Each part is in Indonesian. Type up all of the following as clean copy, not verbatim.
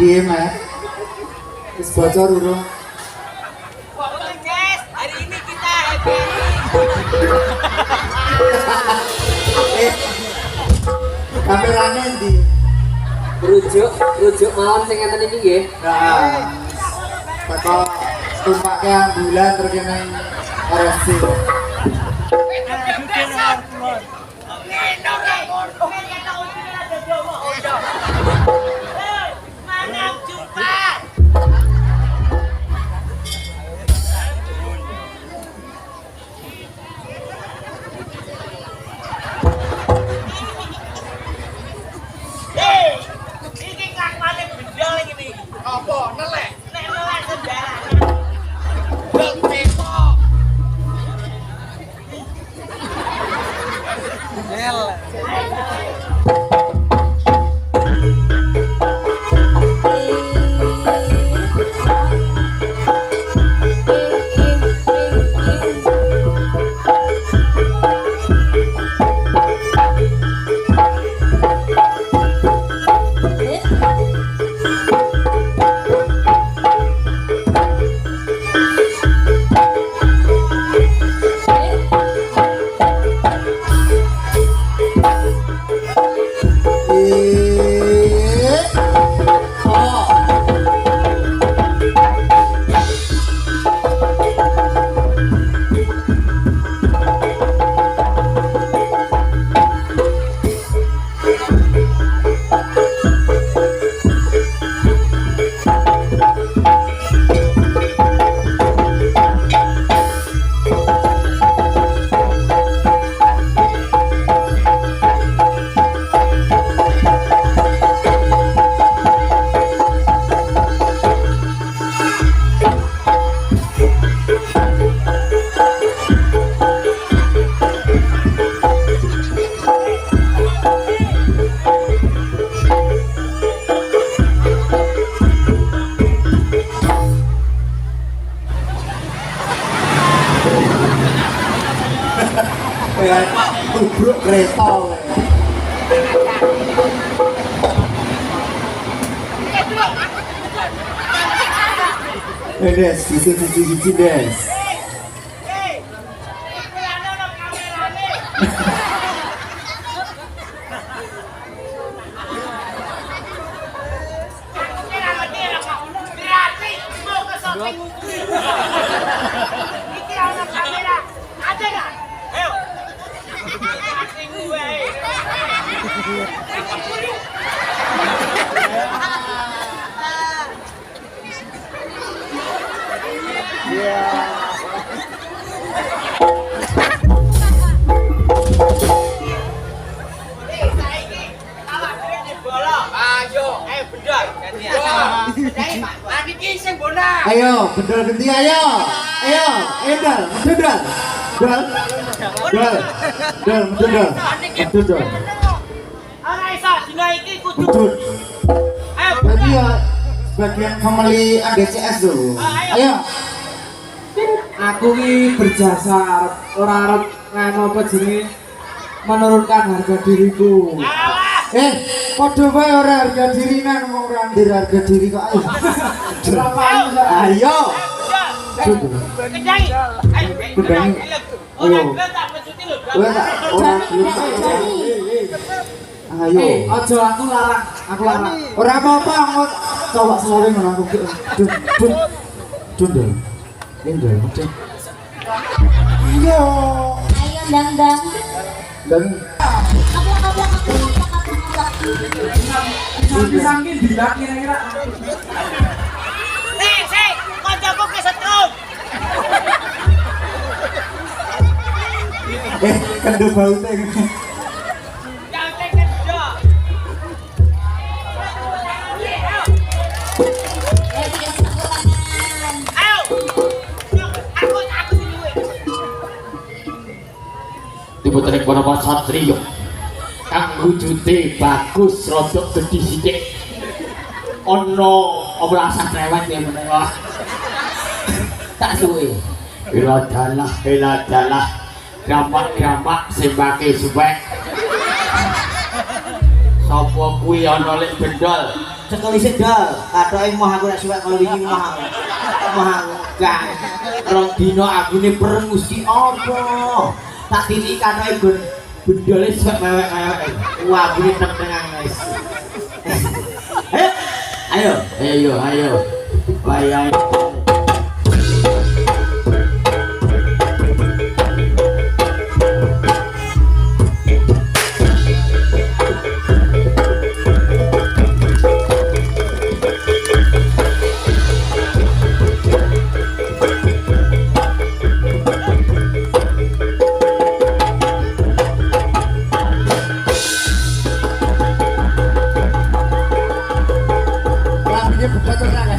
Diem ya. Wis bocor urung. Guys, hari ini kita happy. Kamerane ndi? Rujuk malam sing ngeten iki nggih. Nah. Teko tumpake ambulan terus kene RSC. Mana jumpa? Ini kelakuannya bedol ini. Apa? Nelek? Nek nelek sembarangan. Bang Beko. Kayak tubruk kereta. Des, sisi des. Ayo, bener ganti ayo. Ayo, dal, dal. Ora iso dina iki kudu. Betul. Ayo. Berarti ya bagian family ADCS dulu. Ayo. Aku ki berjasa ora arep ngano apa jenenge menurunkan harga diriku. Padha wae ora harga diri nang wong ora ndir harga diri kok ayo. Ayo. Kejangi. Ayo. Ora tak pecuti lho. Kowe tak ora gelem. Ayo. Aja aku larang. Ora apa-apa ngot cowok selawe ngono aku. Dun. Indel. Ayo. Ayo dang. Dan Pisang-pisang ki dilak kira-kira. Sik, kancaku kesetrum. kendo baute. Jangan kedok. Ayo. Aku sini. Diputere para satriya kang wujude bagus rada gedhi sithik ana apa rasa krewet ya menawa tak suwe iladalah gamak-gamak sembake suwek apa kuwi ana lek bendol. Sekali sedal, katoke moh aku nek suwek kalau wingi moh. Moh gak. Rong dino agune pereng Gusti apa? Tak titi katoke bendole suwek mewek-mewek. Wah, agune tenang guys. Ayo. Bayai. Rambutnya buka terang ya.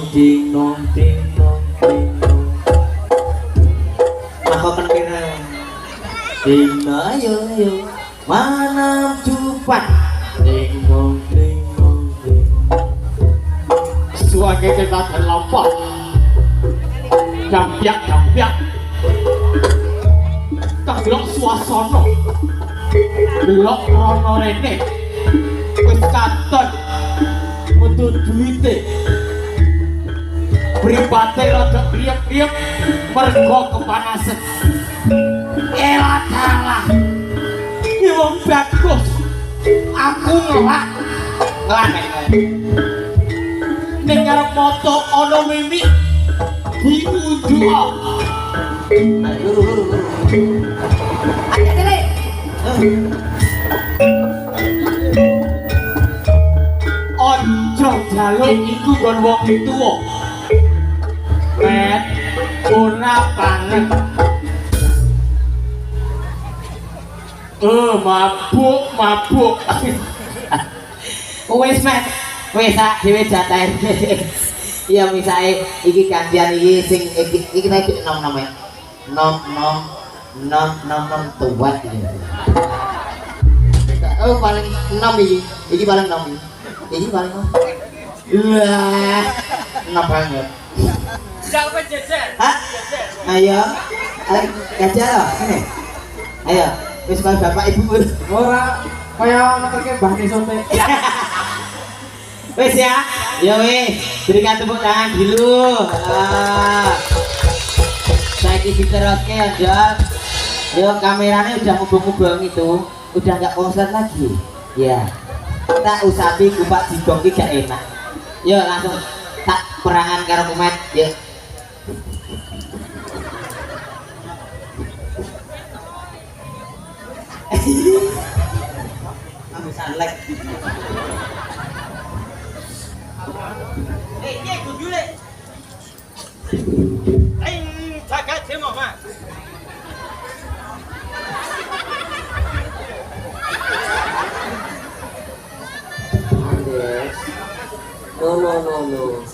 Ding nong. Maka kentira. Ding ayo. Mana cupat. Ding nong. Suake kita terlambat. Jampiak. Tak delok suasana. Delok rono rene. Wis katon. Metu duite. Pribate rada kriep-kriep mergo kepanasan. Elah kalah. Ya wong bagus. Aku ngelak. Ning arep moto ana mimik diunjuk. Luru. Ayo kene. Ojo jaluk iku nggon wong tuwa. Met ora banget. Mabuk. Wis met. Wis sak dhewe jatah. Iya misale iki gantian iki sing iki nek nom-nom ya. Nom tuwat iki. Oh paling 6 iki. Iki paling 6. Iki paling 6. Wah, 6 banget. Jangan jejer. Hah? Ayo. Gajah loh, ini. Ayo, wis karo bapak ibu. Ora kaya ngeteke Mbah Nesote. Wis ya. Ya wis, berikan tepuk tangan dulu. Saiki diteroske ya, Jon. Yo kameranya udah mubeng-mubeng itu, udah enggak konser lagi. Ya. Tak usapi kupak didongki gak enak. Yo langsung tak perangan karo pemain. Yo. Aku salek. Ye gundule. Jaga demo mah. No.